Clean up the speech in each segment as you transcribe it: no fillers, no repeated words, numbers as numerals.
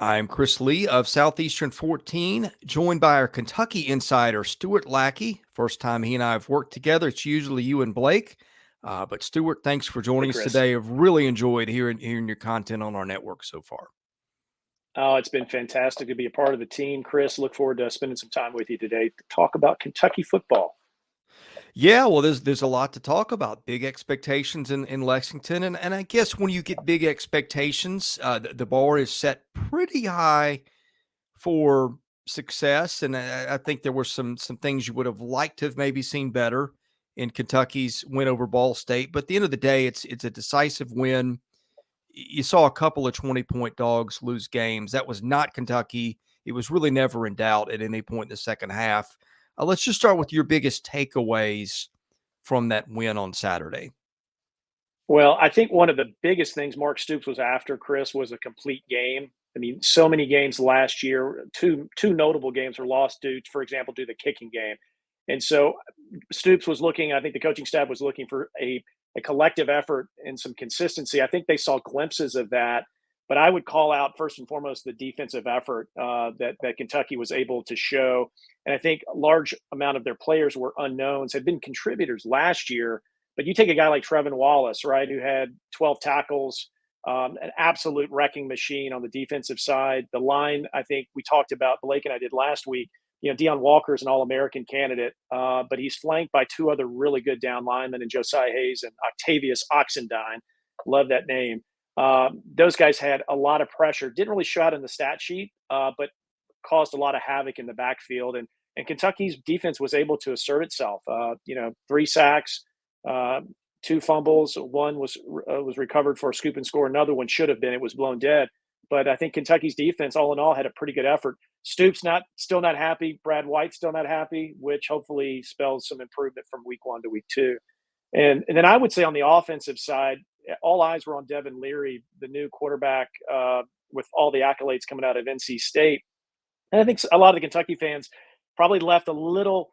I'm Chris Lee of Southeastern 14, joined by our Kentucky insider, Stuart Lackey. First time he and I have worked together. It's usually you and Blake. But Stuart, thanks for Hey, joining us Chris. today. I've really enjoyed hearing your content on our network so far. Oh, it's been fantastic to be a part of the team, Chris. Look forward to spending some time with you today to talk about Kentucky football. Yeah, well, there's a lot to talk about. Big expectations in Lexington, and I guess when you get big expectations, the bar is set pretty high for success. And I think there were some things you would have liked to have maybe seen better in Kentucky's win over Ball State. But at the end of the day, it's a decisive win. You saw a couple of 20-point dogs lose games. That was not Kentucky. It was really never in doubt at any point in the second half. Let's just start with your biggest takeaways from that win on Saturday. Well, I think one of the biggest things Mark Stoops was after, Chris, was a complete game. I mean, so many games last year. Two notable games were lost due, for example, to the kicking game. And so Stoops was looking. I think the coaching staff was looking for a collective effort and some consistency. I think they saw glimpses of that. But I would call out first and foremost the defensive effort that Kentucky was able to show. And I think a large amount of their players were unknowns, had been contributors last year. But you take a guy like Trevin Wallace, right, who had 12 tackles, an absolute wrecking machine on the defensive side. The line, I think we talked about, Blake and I did last week. Deion Walker is an All-American candidate, but he's flanked by two other really good down linemen, and Josiah Hayes and Octavius Oxendine. Love that name. Those guys had a lot of pressure. Didn't really show out in the stat sheet, but caused a lot of havoc in the backfield. And Kentucky's defense was able to assert itself. 3 sacks, two fumbles. One was recovered for a scoop and score. Another one should have been. It was blown dead. But I think Kentucky's defense, all in all, had a pretty good effort. Stoops still not happy. Brad White still not happy, which hopefully spells some improvement from week 1 to week 2. And then I would say on the offensive side, all eyes were on Devin Leary, the new quarterback, with all the accolades coming out of NC State. And I think a lot of the Kentucky fans probably left a little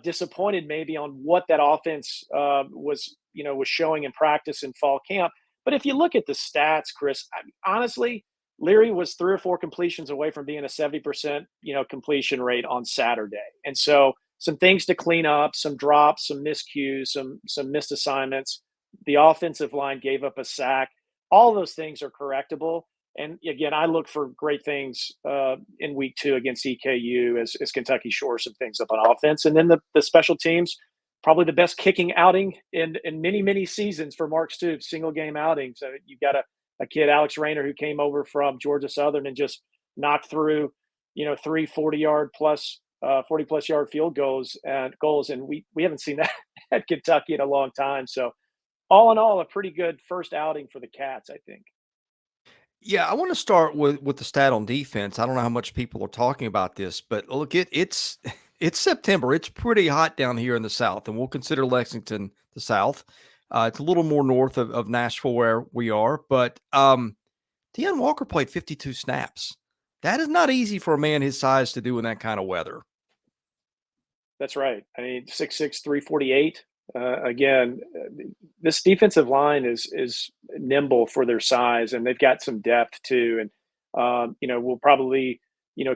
disappointed maybe on what that offense was showing in practice in fall camp. But if you look at the stats, Chris, honestly, Leary was 3 or 4 completions away from being a 70% completion rate on Saturday. And so some things to clean up, some drops, some miscues, some missed assignments. The offensive line gave up a sack. All those things are correctable. And again, I look for great things in week 2 against EKU as Kentucky shores some things up on offense. And then the special teams, probably the best kicking outing in many, many seasons for Mark Stoops, single game outing. So you've got a kid, Alex Rayner, who came over from Georgia Southern and just knocked through, 3 40-yard plus 40-plus yard field goals. And we haven't seen that at Kentucky in a long time. So all in all, a pretty good first outing for the Cats, I think. Yeah, I want to start with the stat on defense. I don't know how much people are talking about this, but look, it's it's September. It's pretty hot down here in the South, and we'll consider Lexington the South. It's a little more north of Nashville where we are, but Deion Walker played 52 snaps. That is not easy for a man his size to do in that kind of weather. That's right. I mean, 6'6", 348. Again, this defensive line is nimble for their size, and they've got some depth too. And we'll probably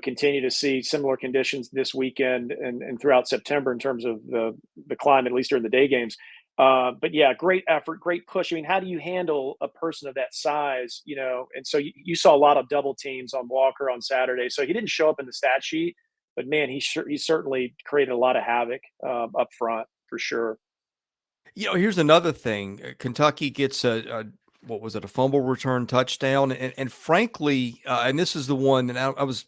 continue to see similar conditions this weekend and throughout September in terms of the climate, at least during the day games. But yeah, great effort, great push. I mean, how do you handle a person of that size? And so you saw a lot of double teams on Walker on Saturday. So he didn't show up in the stat sheet, but man, he certainly created a lot of havoc up front for sure. Here's another thing. Kentucky gets what was it, a fumble return touchdown. And frankly, and this is the one that I was,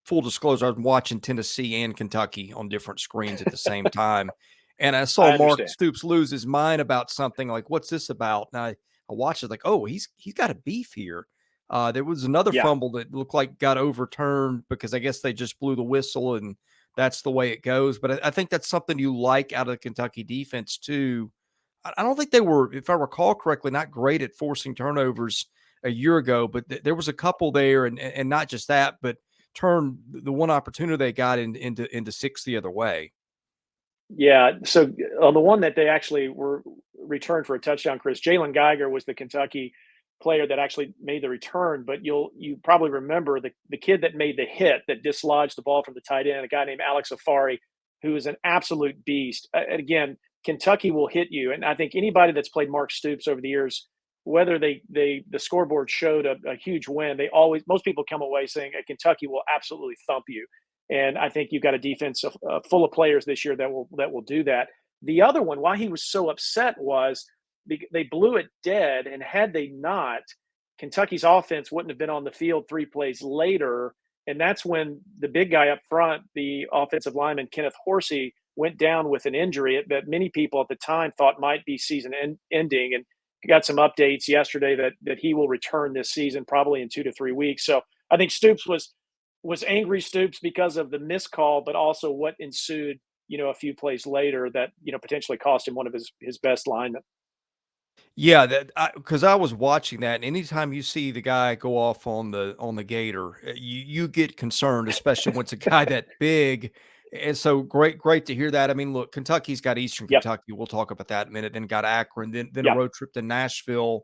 full disclosure, I was watching Tennessee and Kentucky on different screens at the same time. And I saw I Mark understand. Stoops lose his mind about something like, what's this about? And I watched it like, oh, he's got a beef here. There was another Yeah. fumble that looked like got overturned because I guess they just blew the whistle and that's the way it goes. But I think that's something you like out of the Kentucky defense too. I don't think they were, if I recall correctly, not great at forcing turnovers a year ago, but there was a couple there, and not just that, but turned the one opportunity they got into 6 the other way. Yeah. So on the one that they actually were returned for a touchdown, Chris, Jalen Geiger was the Kentucky player that actually made the return, but you probably remember the kid that made the hit that dislodged the ball from the tight end, a guy named Alex Afari, who is an absolute beast. And again, Kentucky will hit you, and I think anybody that's played Mark Stoops over the years, whether the scoreboard showed a huge win, most people come away saying Kentucky will absolutely thump you. And I think you've got a defense full of players this year that will do that. The other one, why he was so upset was they blew it dead, and had they not, Kentucky's offense wouldn't have been on the field 3 plays later, and that's when the big guy up front, the offensive lineman Kenneth Horsey, went down with an injury that many people at the time thought might be season ending, and got some updates yesterday that he will return this season, probably in 2 to 3 weeks. So I think Stoops was angry Stoops because of the missed call, but also what ensued, a few plays later that, potentially cost him one of his best linemen. Yeah, that because I was watching that, and anytime you see the guy go off on the gator, you get concerned, especially when it's a guy that big. And so great to hear that. I mean, look, Kentucky's got Eastern Yep. Kentucky. We'll talk about that in a minute. Then got Akron, then a Yep. road trip to Nashville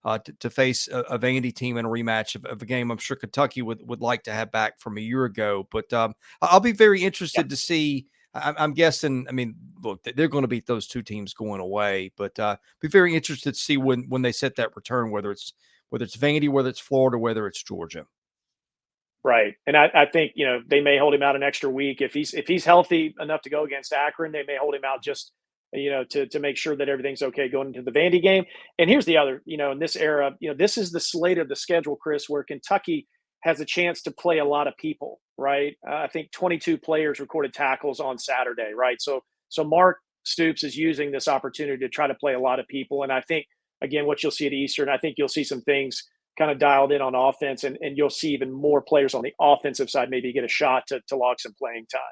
to face a Vandy team in a rematch of a game I'm sure Kentucky would like to have back from a year ago. But I'll be very interested Yep. to see. I'm guessing. I mean, look, they're going to beat those two teams going away, but be very interested to see when they set that return, whether it's Vandy, whether it's Florida, whether it's Georgia. Right. And I think, they may hold him out an extra week. If he's healthy enough to go against Akron, they may hold him out just, to make sure that everything's okay going into the Vandy game. And here's the other, in this era, this is the slate of the schedule, Chris, where Kentucky has a chance to play a lot of people, right? I think 22 players recorded tackles on Saturday, right? So Mark Stoops is using this opportunity to try to play a lot of people. And I think, again, what you'll see at Eastern, I think you'll see some things kind of dialed in on offense, and you'll see even more players on the offensive side maybe get a shot to log some playing time.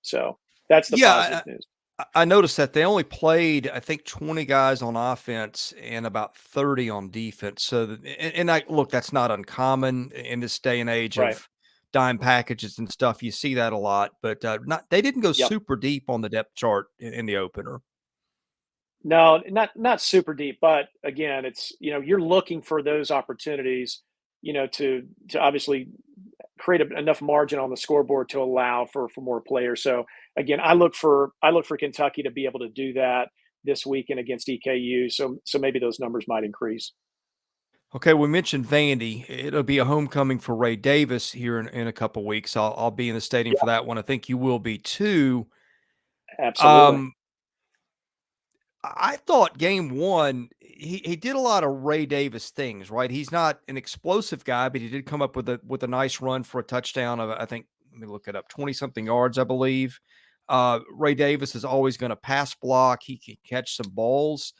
So that's the positive news. I noticed that they only played, I think, 20 guys on offense and about 30 on defense. So, and I look, that's not uncommon in this day and age Right. of dime packages and stuff. You see that a lot, but they didn't go Yep. super deep on the depth chart in the opener. No, not super deep, but again, it's you're looking for those opportunities, to obviously create enough margin on the scoreboard to allow for more players. So again, I look for Kentucky to be able to do that this weekend against EKU. So maybe those numbers might increase. Okay, we mentioned Vandy. It'll be a homecoming for Ray Davis here in a couple weeks. I'll be in the stadium Yeah, for that one. I think you will be too. absolutely. Um, I thought game one, he did a lot of Ray Davis things, right? He's not an explosive guy, but he did come up with a nice run for a touchdown of, I think, let me look it up, 20-something yards, I believe. Ray Davis is always going to pass block. He can catch some balls.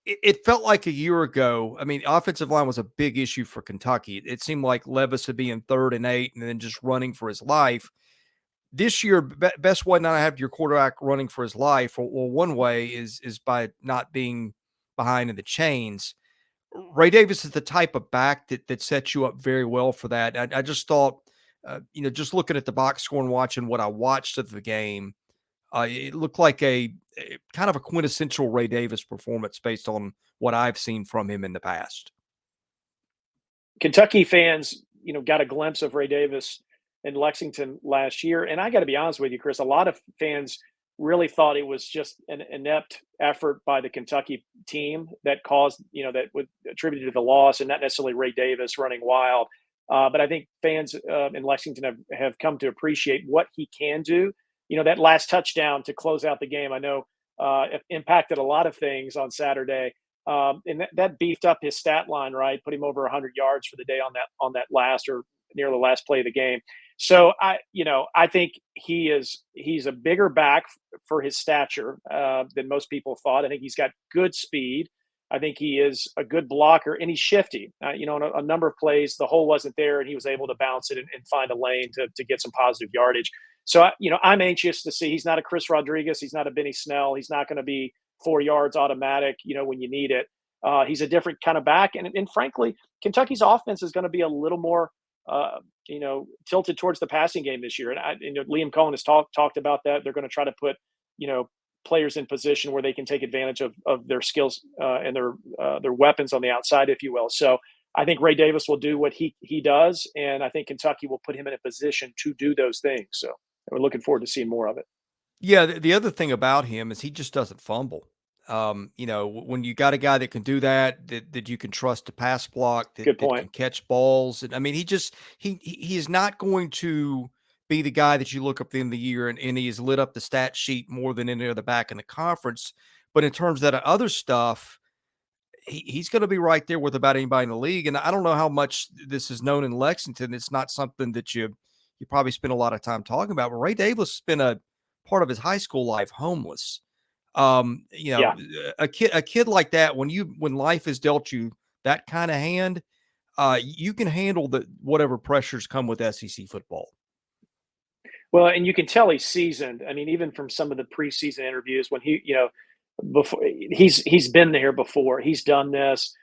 It felt like a year ago. I mean, offensive line was a big issue for Kentucky. It seemed like Levis would be in 3rd and 8 and then just running for his life. This year, best way not to have your quarterback running for his life, well, one way is by not being behind in the chains. Ray Davis is the type of back that sets you up very well for that. I just thought, just looking at the box score and watching what I watched of the game, it looked like a kind of a quintessential Ray Davis performance based on what I've seen from him in the past. Kentucky fans, got a glimpse of Ray Davis in Lexington last year. And I got to be honest with you, Chris, a lot of fans really thought it was just an inept effort by the Kentucky team that caused, that would attribute to the loss, and not necessarily Ray Davis running wild. But I think fans in Lexington have come to appreciate what he can do. That last touchdown to close out the game, I know it impacted a lot of things on Saturday. And that beefed up his stat line, right? Put him over 100 yards for the day on that last or near the last play of the game. So I think he's a bigger back for his stature than most people thought. I think he's got good speed. I think he is a good blocker, and he's shifty. On a number of plays, the hole wasn't there, and he was able to bounce it and find a lane to get some positive yardage. So I'm anxious to see. He's not a Chris Rodriguez. He's not a Benny Snell. He's not going to be 4 yards automatic, when you need it. He's a different kind of back. And frankly, Kentucky's offense is going to be a little more, tilted towards the passing game this year. And Liam Cohen has talked about that. They're going to try to put, players in position where they can take advantage of their skills and their weapons on the outside, if you will. So I think Ray Davis will do what he does, and I think Kentucky will put him in a position to do those things. So we're looking forward to seeing more of it. Yeah, the other thing about him is he just doesn't fumble. When you got a guy that can do that, that you can trust to pass block, Good that point. can catch balls, and I mean, he is not going to be the guy that you look up at the end of the year and he has lit up the stat sheet more than any other back in the conference. But in terms of that other stuff, he's going to be right there with about anybody in the league. And I don't know how much this is known in Lexington. It's not something that you probably spend a lot of time talking about. But Ray Davis spent a part of his high school life homeless. Um, you know, Yeah. a kid like that, when life has dealt you that kind of hand, you can handle the whatever pressures come with SEC football. Well, and you can tell he's seasoned. I mean, even from some of the preseason interviews when before he's been there before. He's done this.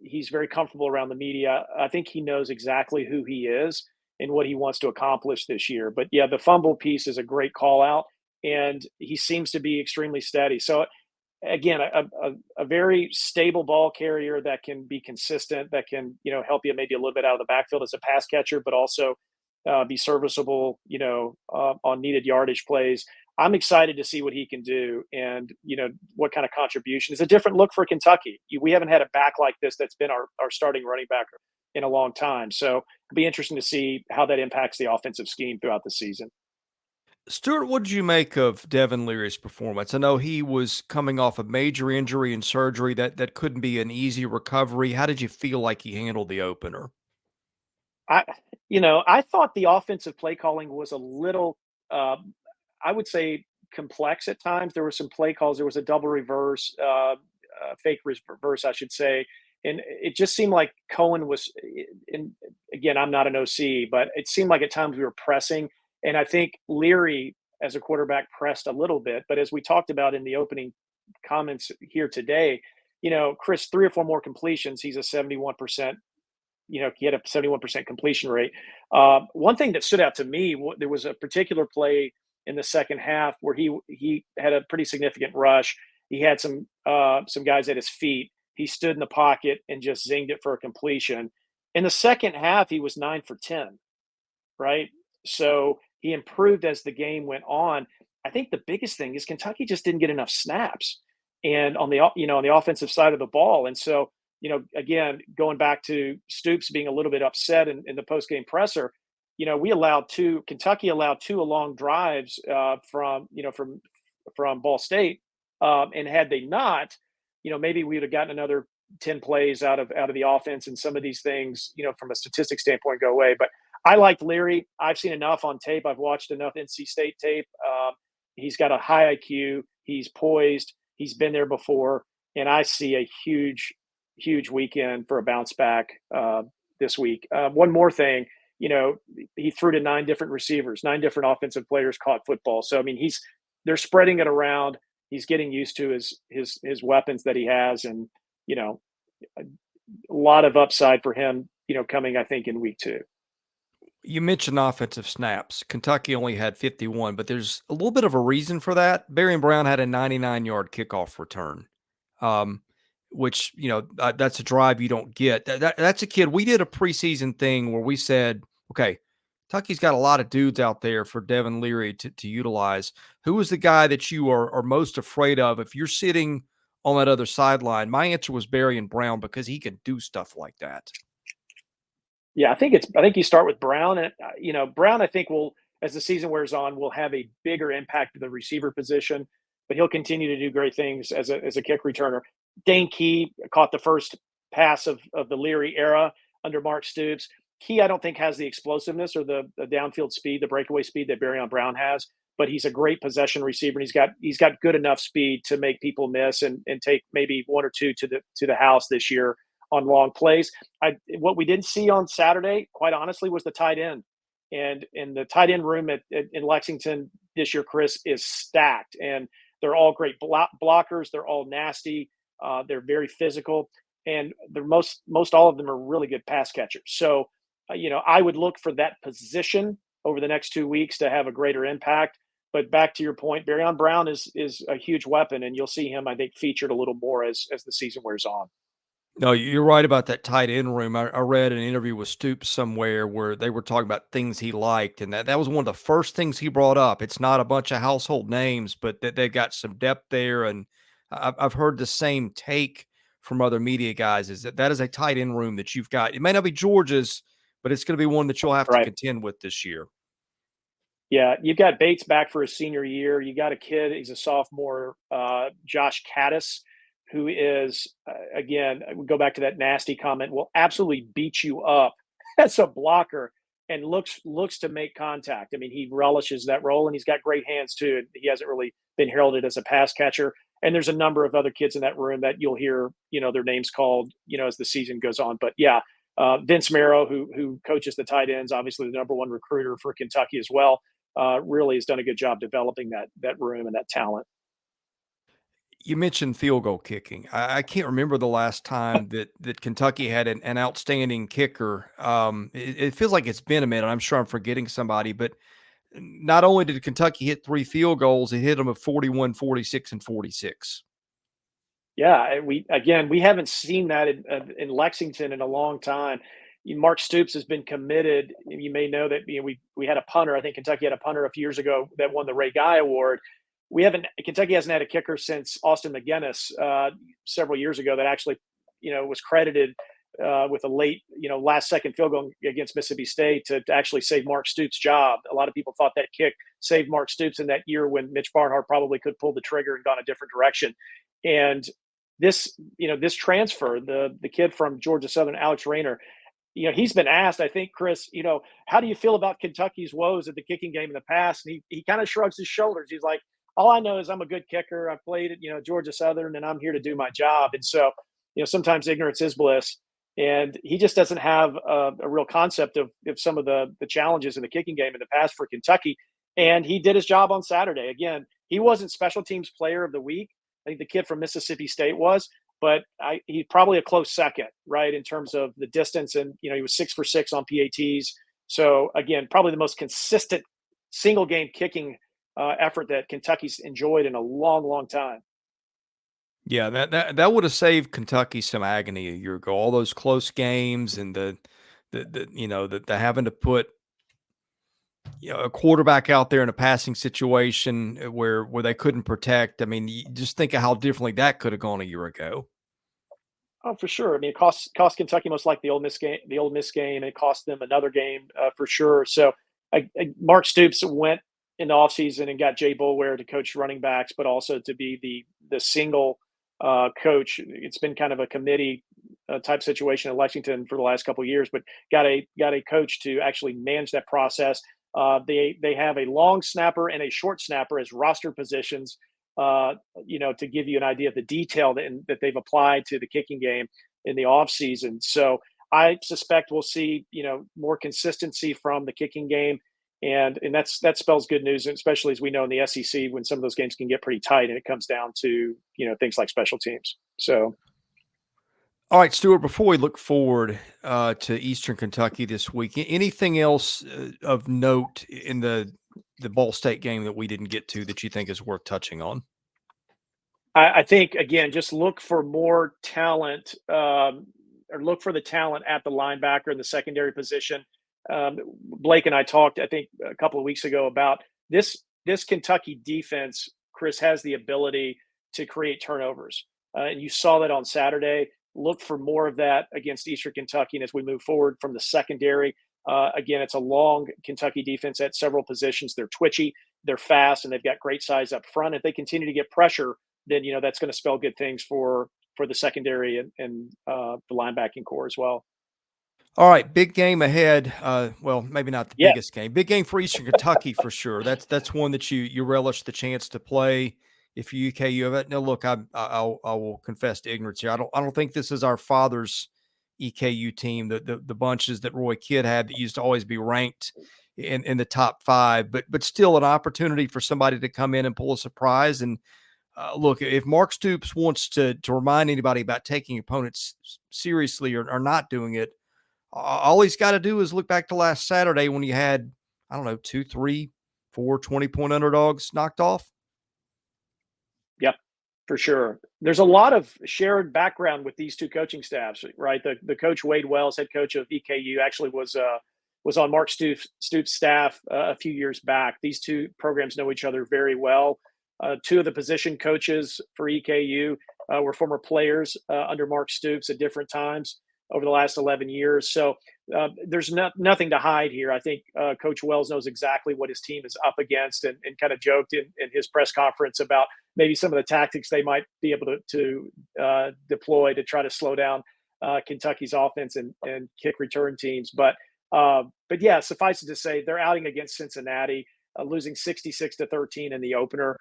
He's very comfortable around the media. I think he knows exactly who he is and what he wants to accomplish this year. But yeah, the fumble piece is a great call out, and he seems to be extremely steady. So again, a very stable ball carrier that can be consistent, that can help you maybe a little bit out of the backfield as a pass catcher, but also be serviceable, on needed yardage plays. I'm excited to see what he can do, and what kind of contribution. It's a different look for Kentucky. We haven't had a back like this that's been our starting running back in a long time. So it'll be interesting to see how that impacts the offensive scheme throughout the season. Stuart, what did you make of Devin Leary's performance? I know he was coming off a major injury and surgery that couldn't be an easy recovery. How did you feel like he handled the opener? I, I thought the offensive play calling was a little, I would say, complex at times. There were some play calls. There was a double reverse, fake reverse, I should say, and it just seemed like Cohen was. And again, I'm not an OC, but it seemed like at times we were pressing, and I think Leary as a quarterback pressed a little bit. But as we talked about in the opening comments here today, Chris, 3 or 4 more completions, he's a 71%. He had a 71% completion rate. One thing that stood out to me, there was a particular play in the second half where he had a pretty significant rush. He had some guys at his feet. He stood in the pocket and just zinged it for a completion. In the second half, he was 9 for 10. Right, so he improved as the game went on. I think the biggest thing is Kentucky just didn't get enough snaps, and on the offensive side of the ball, and so again, going back to Stoops being a little bit upset in the post game presser, Kentucky allowed two long drives from Ball State, and had they not, maybe we would have gotten another 10 plays out of the offense, and some of these things, from a statistic standpoint, go away. But I liked Leary. I've seen enough on tape. I've watched enough NC State tape. He's got a high IQ. He's poised. He's been there before, and I see a huge weekend for a bounce back this week. One more thing, he threw to 9 different receivers, 9 different offensive players caught football. So I mean, they're spreading it around. He's getting used to his weapons that he has, and a lot of upside for him. Coming I think in week 2. You mentioned offensive snaps. Kentucky only had 51, but there's a little bit of a reason for that. Barrion Brown had a 99-yard kickoff return, um, which, that's a drive you don't get. That's a kid. We did a preseason thing where we said, okay, Kentucky's got a lot of dudes out there for Devin Leary to utilize. Who is the guy that you are most afraid of if you're sitting on that other sideline? My answer was Barrion Brown because he can do stuff like that. Yeah, I think you start with Brown, and Brown, I think, will, as the season wears on, will have a bigger impact to the receiver position, but he'll continue to do great things as a kick returner. Dane Key caught the first pass of the Leary era under Mark Stoops. Key, I don't think, has the explosiveness or the downfield speed, the breakaway speed that Barrion Brown has, but he's a great possession receiver, and he's got good enough speed to make people miss and take maybe one or two to the house this year on long plays. What we didn't see on Saturday, quite honestly, was the tight end. And the tight end room in Lexington this year, Chris, is stacked. And they're all great blockers. They're all nasty. They're very physical. And they're most all of them are really good pass catchers. So, I would look for that position over the next 2 weeks to have a greater impact. But back to your point, Barrion Brown is a huge weapon, and you'll see him, I think, featured a little more as the season wears on. No, you're right about that tight end room. I read an interview with Stoops somewhere where they were talking about things he liked, and that was one of the first things he brought up. It's not a bunch of household names, but that they've got some depth there. And I've heard the same take from other media guys, is that is a tight end room that you've got. It may not be Georgia's, but it's going to be one that you'll have to Right. contend with this year. Yeah, you've got Bates back for his senior year. You got a kid, he's a sophomore, Josh Caddis, who is, again, we go back to that nasty comment, will absolutely beat you up as a blocker and looks to make contact. I mean, he relishes that role, and he's got great hands too. He hasn't really been heralded as a pass catcher. And there's a number of other kids in that room that you'll hear, their names called, as the season goes on. But yeah, Vince Marrow, who coaches the tight ends, obviously the number one recruiter for Kentucky as well, really has done a good job developing that room and that talent. You mentioned field goal kicking. I can't remember the last time that Kentucky had an outstanding kicker. It feels like it's been a minute. I'm sure I'm forgetting somebody, but not only did Kentucky hit 3 field goals, it hit them at 41, 46, and 46. Yeah, we haven't seen that in Lexington in a long time. Mark Stoops has been committed. You may know that we had a punter. I think Kentucky had a punter a few years ago that won the Ray Guy Award. We haven't Kentucky hasn't had a kicker since Austin McGinnis several years ago that actually was credited with a late last second field goal against Mississippi State to actually save Mark Stoops' job. A lot of people thought that kick saved Mark Stoops in that year when Mitch Barnhart probably could pull the trigger and gone a different direction. And this transfer, the kid from Georgia Southern, Alex Rayner, he's been asked, I think, Chris, how do you feel about Kentucky's woes at the kicking game in the past? And he kind of shrugs his shoulders. He's like, all I know is I'm a good kicker. I played at, Georgia Southern, and I'm here to do my job. And so, sometimes ignorance is bliss. And he just doesn't have a real concept of some of the challenges in the kicking game in the past for Kentucky. And he did his job on Saturday. Again, he wasn't special teams player of the week. I think the kid from Mississippi State was, but he's probably a close second, right, in terms of the distance. And, he was 6 for 6 on PATs. So, again, probably the most consistent single game kicking effort that Kentucky's enjoyed in a long, long time. Yeah, that would have saved Kentucky some agony a year ago. All those close games and the having to put a quarterback out there in a passing situation where they couldn't protect. I mean, you just think of how differently that could have gone a year ago. Oh, for sure. I mean, it cost Kentucky most like the Ole Miss game. The Ole Miss game, and it cost them another game for sure. So, Mark Stoops went in the offseason and got Jay Boulware to coach running backs, but also to be the single coach. It's been kind of a committee type situation in Lexington for the last couple of years, but got a coach to actually manage that process. They have a long snapper and a short snapper as roster positions, to give you an idea of the detail that they've applied to the kicking game in the offseason. So I suspect we'll see, more consistency from the kicking game. And that spells good news, especially as we know in the SEC when some of those games can get pretty tight and it comes down to, things like special teams. So All right, Stuart, before we look forward to Eastern Kentucky this week, anything else of note in the Ball State game that we didn't get to that you think is worth touching on? I think, again, just look for more talent, or look for the talent at the linebacker in the secondary position. Blake and I talked, I think, a couple of weeks ago about this Kentucky defense. Chris has the ability to create turnovers, and you saw that on Saturday. Look for more of that against Eastern Kentucky, and as we move forward from the secondary, again, it's a long Kentucky defense at several positions. They're twitchy, they're fast, and they've got great size up front. If they continue to get pressure, then that's going to spell good things for the secondary and the linebacking core as well. All right, big game ahead. Well, maybe not the Yeah, biggest game. Big game for Eastern Kentucky for sure. That's one that you relish the chance to play if you UKU have it. Now, look, I will confess to ignorance here. I don't think this is our father's EKU team. The bunches that Roy Kidd had that used to always be ranked in the top 5, but still an opportunity for somebody to come in and pull a surprise. And look, if Mark Stoops wants to remind anybody about taking opponents seriously or not doing it, all he's got to do is look back to last Saturday when you had, I don't know, 2, 3, 4 20-point underdogs knocked off. yep. For sure. There's a lot of shared background with these two coaching staffs, right? The coach Wade Wells, head coach of EKU, actually was on Mark Stoops' staff a few years back. These two programs know each other very well. Two of the position coaches for EKU were former players under Mark Stoops at different times over the last 11 years. So there's nothing to hide here. I think Coach Wells knows exactly what his team is up against, and kind of joked in his press conference about maybe some of the tactics they might be able to deploy to try to slow down Kentucky's offense and kick return teams. But yeah, suffice it to say, they're outing against Cincinnati, losing 66-13 in the opener.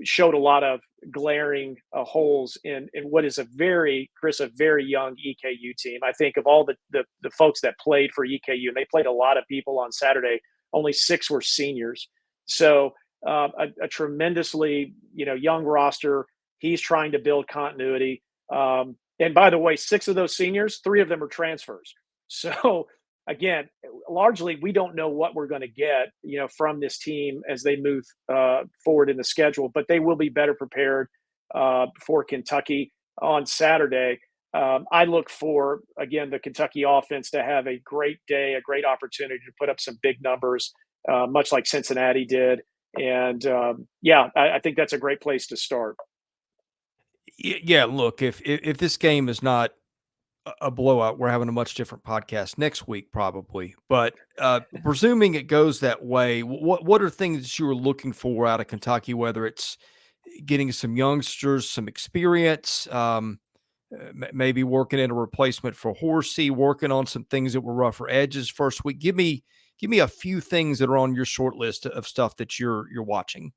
Showed a lot of glaring holes in what is a very young EKU team. I think of all the folks that played for EKU, and they played a lot of people on Saturday, only 6 were seniors. So a tremendously young roster. He's trying to build continuity. And by the way, 6 of those seniors, 3 of them are transfers. So again, largely we don't know what we're going to get, from this team as they move forward in the schedule, but they will be better prepared for Kentucky on Saturday. I look for, again, the Kentucky offense to have a great day, a great opportunity to put up some big numbers, much like Cincinnati did. And I think that's a great place to start. Yeah, look, if this game is not a blowout, we're having a much different podcast next week, probably. But presuming it goes that way, what are things that you were looking for out of Kentucky? Whether it's getting some youngsters, some experience, maybe working in a replacement for Horsey, working on some things that were rougher edges first week. Give me a few things that are on your short list of stuff that you're watching.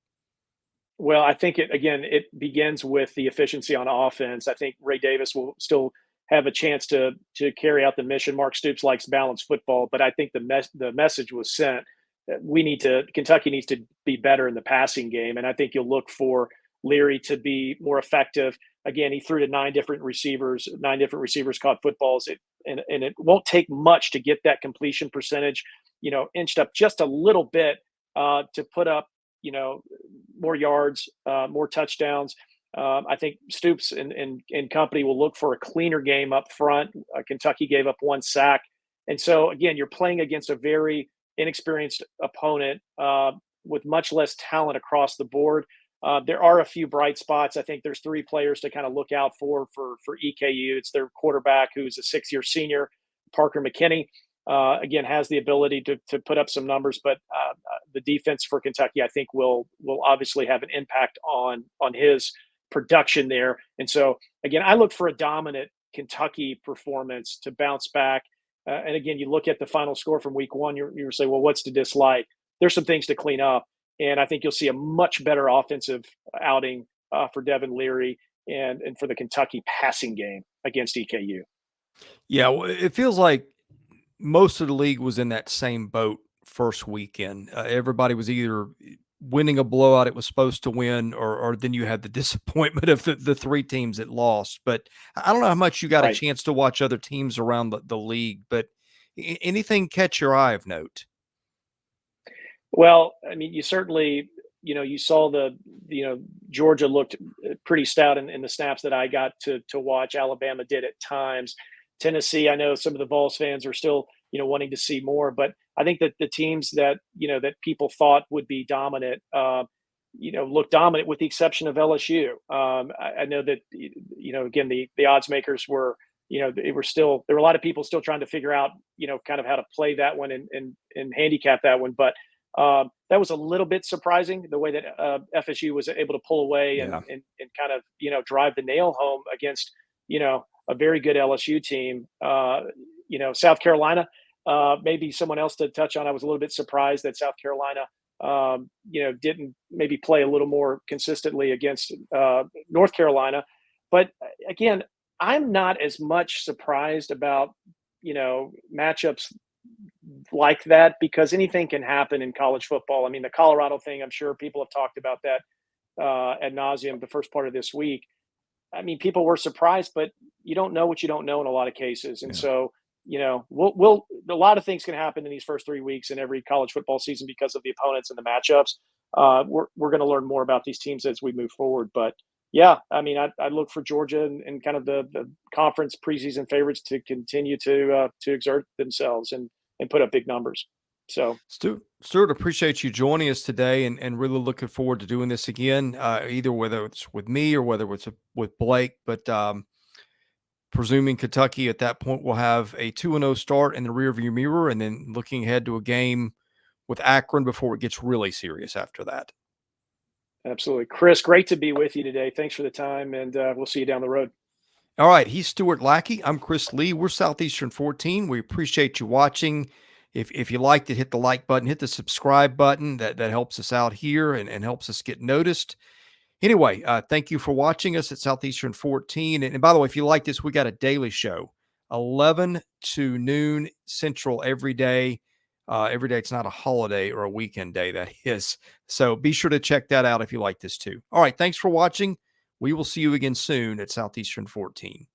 Well, I think it begins with the efficiency on offense. I think Ray Davis will still have a chance to carry out the mission. Mark Stoops likes balanced football, but I think the message was sent. Kentucky needs to be better in the passing game, and I think you'll look for Leary to be more effective. Again, he threw to 9 different receivers. 9 different receivers caught footballs. And it won't take much to get that completion percentage, inched up just a little bit to put up, more yards, more touchdowns. I think Stoops and company will look for a cleaner game up front. Kentucky gave up 1 sack. And so, again, you're playing against a very inexperienced opponent with much less talent across the board. There are a few bright spots. I think there's 3 players to kind of look out for EKU. It's their quarterback, who's a 6-year senior, Parker McKinney. Again, has the ability to put up some numbers, but the defense for Kentucky, I think, will obviously have an impact on his production there. And so, again, I look for a dominant Kentucky performance to bounce back. And again, you look at the final score from week 1, you say, well, what's to dislike? There's some things to clean up. And I think you'll see a much better offensive outing for Devin Leary and for the Kentucky passing game against EKU. Yeah, well, it feels like most of the league was in that same boat first weekend. Everybody was either winning a blowout it was supposed to win, or then you had the disappointment of the 3 teams that lost. But I don't know how much you got a chance to watch other teams around the league, but anything catch your eye of note? Well, I mean, you certainly, you saw Georgia looked pretty stout in the snaps that I got to watch. Alabama did at times. Tennessee, I know some of the Vols fans are still, wanting to see more, but I think that the teams that, that people thought would be dominant, look dominant with the exception of LSU. I know that, again, the odds makers were, there were a lot of people still trying to figure out, kind of how to play that one and handicap that one. But that was a little bit surprising, the way that FSU was able to pull away and kind of, drive the nail home against, a very good LSU team. South Carolina, maybe someone else to touch on. I was a little bit surprised that South Carolina, didn't maybe play a little more consistently against North Carolina. But again, I'm not as much surprised about, matchups like that, because anything can happen in college football. I mean, the Colorado thing, I'm sure people have talked about that ad nauseum the first part of this week. I mean, people were surprised, but you don't know what you don't know in a lot of cases. And so, a lot of things can happen in these first 3 weeks in every college football season because of the opponents and the matchups. we're going to learn more about these teams as we move forward. But yeah, I mean, I look for Georgia and kind of the conference preseason favorites to continue to exert themselves and put up big numbers. So Stuart, appreciate you joining us today, and really looking forward to doing this again, either whether it's with me or whether it's with Blake. But presuming Kentucky at that point will have a 2-0 start in the rearview mirror, and then looking ahead to a game with Akron before it gets really serious after that. absolutely, Chris, great to be with you today. Thanks for the time, and we'll see you down the road. All right, he's Stuart Lackey. I'm Chris Lee. We're Southeastern 14. We appreciate you watching. If you liked it, hit the like button, hit the subscribe button. That helps us out here and helps us get noticed. Anyway, thank you for watching us at Southeastern 14. And by the way, if you like this, we got a daily show, 11 to noon Central every day. Every day, it's not a holiday or a weekend day, that is. So be sure to check that out if you like this too. All right, thanks for watching. We will see you again soon at Southeastern 14.